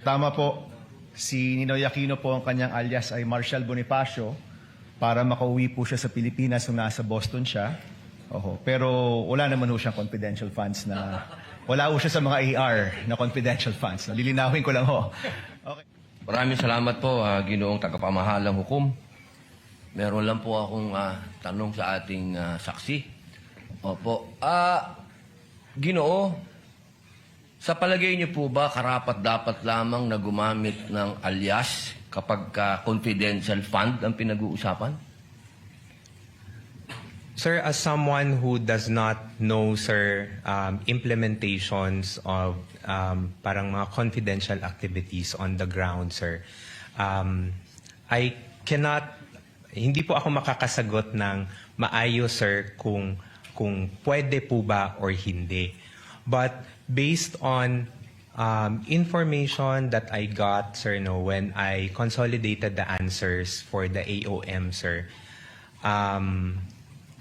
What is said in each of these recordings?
Tama po, si Ninoy Aquino po ang kanyang alias ay Marshall Bonifacio para makauwi po siya sa Pilipinas nung nasa Boston siya. Oho. Pero wala naman po siyang confidential funds na, wala po siya sa mga AR na confidential funds. Lilinawin ko lang ho. Okay. Maraming salamat po, Ginoong Tagapamahalang Hukom. Meron lang po akong tanong sa ating saksi. Opo. Ginoo, sa palagay niyo po ba karapat-dapat lamang na gumamit ng alias kapag confidential fund ang pinag-uusapan? Sir, as someone who does not know, sir, implementations of parang mga confidential activities on the ground, sir, I cannot, hindi po ako makakasagot ng maayos, sir, kung pwede po ba or hindi. But based on information that I got, sir, no, when I consolidated the answers for the AOM, sir,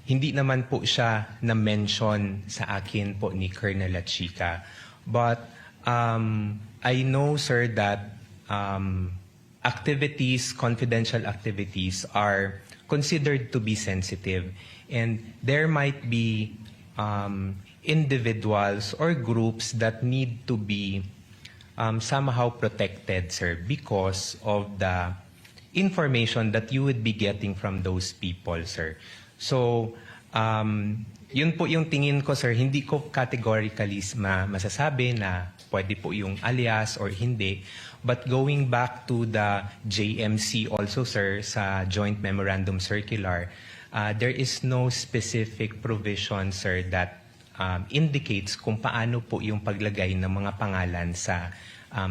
hindi naman po siya na-mention sa akin po ni Colonel Lachica. But I know, sir, that activities, confidential activities are considered to be sensitive. And there might be individuals or groups that need to be somehow protected, sir, because of the information that you would be getting from those people, sir. So, yun po yung tingin ko, sir. Hindi ko categorically masasabi na pwede po yung alias or hindi. But going back to the JMC also, sir, sa Joint Memorandum Circular, there is no specific provision, sir, that indicates kung paano po yung paglagay ng mga pangalan sa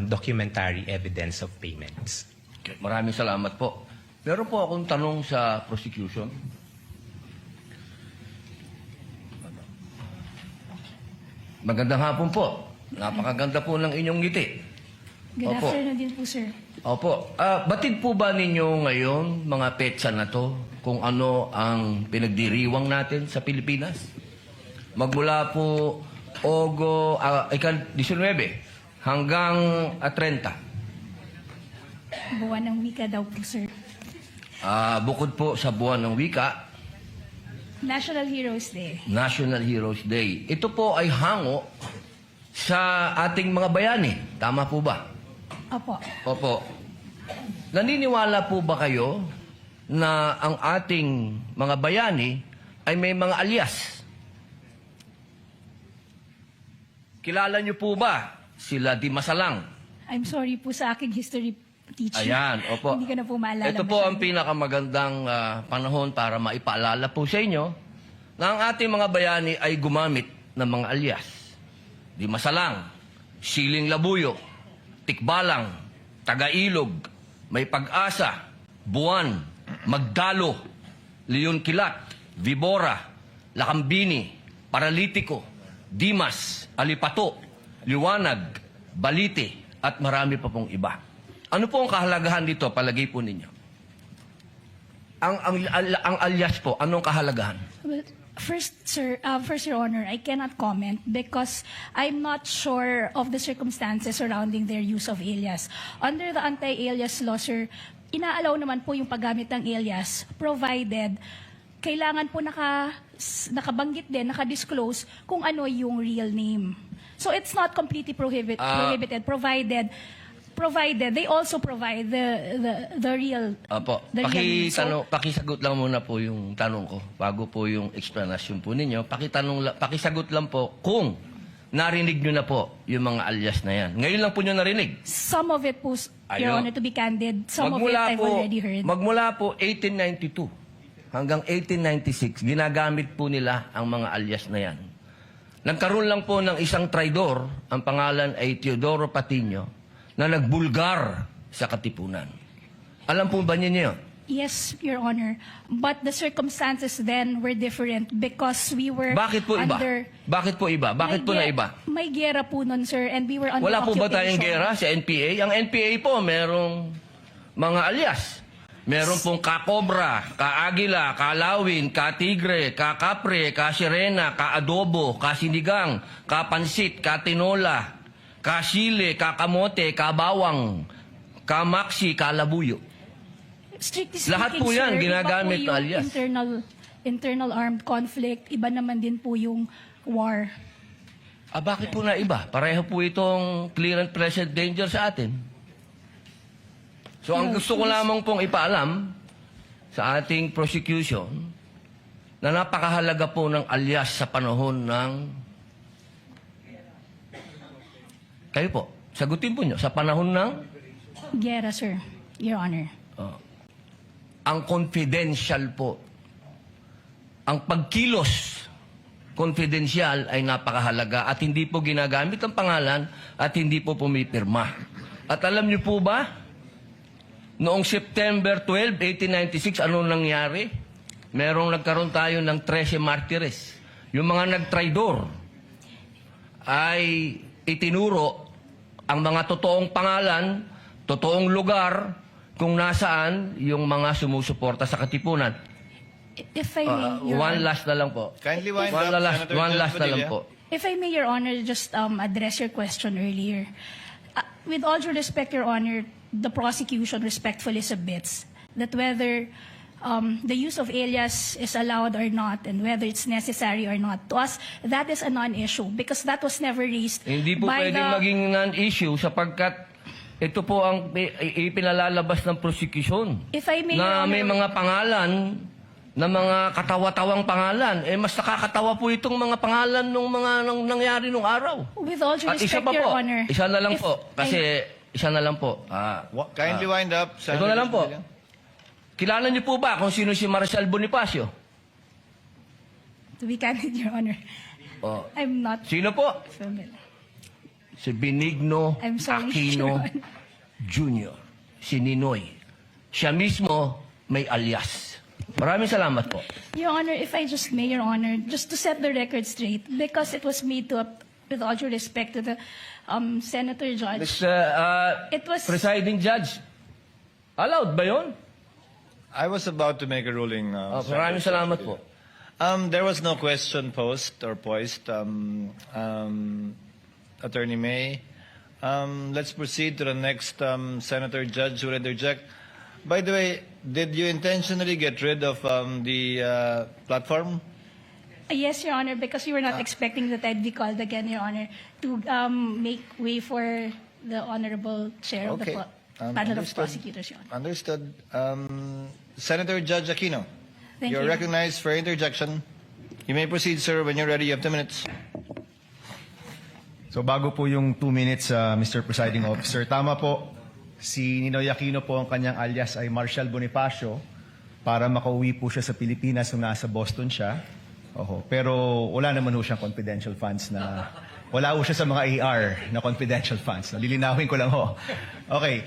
documentary evidence of payments. Okay. Maraming salamat po. Meron po akong tanong sa prosecution. Magandang hapon po. Napakaganda po ng inyong ngiti. Good afternoon din po, sir. Opo. Batid po ba ninyo ngayon, mga petsa na to, kung ano ang pinagdiriwang natin sa Pilipinas? Magmula po Ogo, 19 hanggang 30. Buwan ng wika daw po, sir. Bukod po sa buwan ng wika, National Heroes Day. National Heroes Day. Ito po ay hango sa ating mga bayani. Tama po ba? Opo. Opo. Naniniwala po ba kayo na ang ating mga bayani ay may mga alias? Kilala niyo po ba sila Di Masalang? I'm sorry po sa aking history teacher. Ayan, opo. Hindi ko na po maalala. Ito po ang pinakamagandang panahon para maipaalala po sa inyo na ang ating mga bayani ay gumamit ng mga alias. Di Masalang, Siling Labuyo, Tikbalang, Tagailog, May Pag-asa, Buwan, Magdalo, Leon Kilat, Vibora, Lakambini, Paralitiko, Dimas, Alipato, Liwanag, Balite, at marami pa pong iba. Ano po ang kahalagahan dito, palagay po ninyo? Ang alias po, anong kahalagahan? Well, first, sir, Your Honor, I cannot comment because I'm not sure of the circumstances surrounding their use of alias. Under the anti-alias law, sir, inaalaw naman po yung paggamit ng alias provided kailangan po nakabanggit din, nakadisclose kung ano yung real name. So it's not completely prohibited provided they also provide the real Apo, the real name. So, pakisagot lang muna po yung tanong ko bago po yung explanation po ninyo. Pakisagot lang po kung narinig nyo na po yung mga alias na yan. Ngayon lang po nyo narinig. some of it po, Your Honor, to be candid, some of it I've already heard. Magmula po 1892 hanggang 1896, ginagamit po nila ang mga alias na yan. Nagkaroon lang po ng isang traidor, ang pangalan ay Teodoro Patiño, na nagbulgar sa Katipunan. Alam po ba niyo yun? Yes, Your Honor. But the circumstances then were different because we were Bakit po iba? under... Bakit po iba? Bakit po na iba? May gera po nun, sir, and we were under Wala po ba tayong occupation. gera sa NPA? Ang NPA po, merong mga alias. Meron pong ka-Cobra, ka-Agila, ka-Lawin, ka-Tigre, ka-Kapre, ka-Sirena, ka-Adobo, ka-Sinigang, ka-Pansit, ka-Tinola, Kasile, Kakamote, Kabawang, Kamaksi, Kalabuyo. Strictly speaking, Lahat po yan, sir, ginagamit iba po na yung alias. internal armed conflict, iba naman din po yung war. Bakit po na iba? Pareho po itong clear and present danger sa atin. So ang gusto ko lamang pong ipaalam sa ating prosecution na napakahalaga po ng alias sa panahon ng... Kayo po, sagutin po nyo, sa panahon ng... Gera, sir, Your Honor. Ang confidential po. Ang pagkilos confidential ay napakahalaga at hindi po ginagamit ang pangalan at hindi po pumipirma. At alam niyo po ba, noong September 12, 1896, ano nangyari? Nagkaroon tayo ng 13 martires. Yung mga nagtraidor ay itinuro ang mga totoong pangalan, totoong lugar, kung nasaan yung mga sumusuporta sa Katipunan. If I may, Your One Honor. last na lang po. Kindly wind One up, last, Senator one Judge last na lang Padilla. po. If I may, Your Honor, just address your question earlier. With all due respect, Your Honor, the prosecution respectfully submits that whether the use of alias is allowed or not and whether it's necessary or not, to us, that is a non-issue because that was never raised Hindi po by pwedeng maging non-issue sapagkat ito po ang ipinalalabas ng prosecution. If I may, Na Your may Honor, mga pangalan, na mga katawa-tawang pangalan. Mas nakakatawa po itong mga pangalan nung mga nangyari nung araw. with all due At isa respect, pa Your po, Honor. isa na lang if po. I- Kasi isa na lang po. Kindly wind up, Ito na lang po. Padilla. Kilala niyo po ba kung sino si Marcial Bonifacio? To be candid, Your Honor, Oh. I'm not Sino po? familiar. Si Benigno I'm sorry, Aquino Your Honor. Jr. Si Ninoy. Siya mismo may alias. Maraming salamat po. Your Honor, if I just may, Your Honor, just to set the record straight, because it was made to, with all due respect to the Senator Judge, It was- Presiding Judge. Allowed ba yun? I was about to make a ruling. Maraming salamat po. There was no question posed or poised, Attorney May. Let's proceed to the next Senator Judge who will interject. By the way, did you intentionally get rid of the platform? yes, Your Honor, because we were not expecting that I'd be called again, Your Honor, to make way for the Honorable Chair of the Okay. Panel of Understood. Prosecutors, Your Honor. Understood. Senator Judge Aquino, Thank you're you. recognized for interjection. You may proceed, sir. When you're ready, you have 2 minutes. So bago po yung 2 minutes, Mr. Presiding Officer, tama po, si Ninoy Aquino po ang kanyang alias ay Marcial Bonifacio para makauwi po siya sa Pilipinas nung nasa Boston siya. Oho. Pero wala naman ho siyang confidential funds na, wala ho siya sa mga AR na confidential funds. Lilinawin ko lang ho. Okay.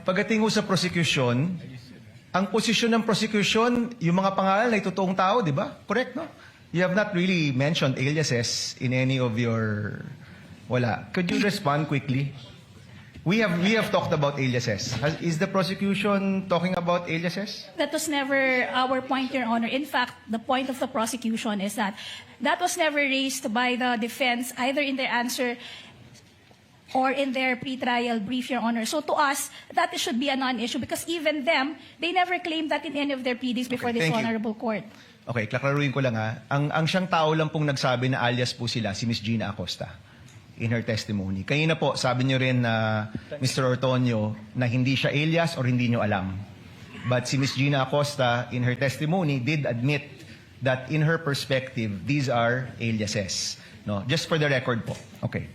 Pagdating ho sa prosecution, ang posisyon ng prosecution, yung mga pangalan ay totoong tao, di ba? Correct, no? You have not really mentioned aliases in any of your... Wala. Could you respond quickly? We have talked about aliases. Is the prosecution talking about aliases? That was never our point, Your Honor. In fact, the point of the prosecution is that that was never raised by the defense, either in their answer or in their pretrial brief, Your Honor. So to us, that should be a non-issue because even them, they never claimed that in any of their pleadings before this thank you. honorable court. Okay, klaklaruin ko lang ha. Ang siyang tao lang pong nagsabi na alias po sila, si Miss Gina Acosta, in her testimony. Kanina po, sabi niyo rin na Mr. Ortonio na hindi siya alias or hindi niyo alam. But si Miss Gina Acosta, in her testimony, did admit that in her perspective, these are aliases. No? Just for the record po. Okay.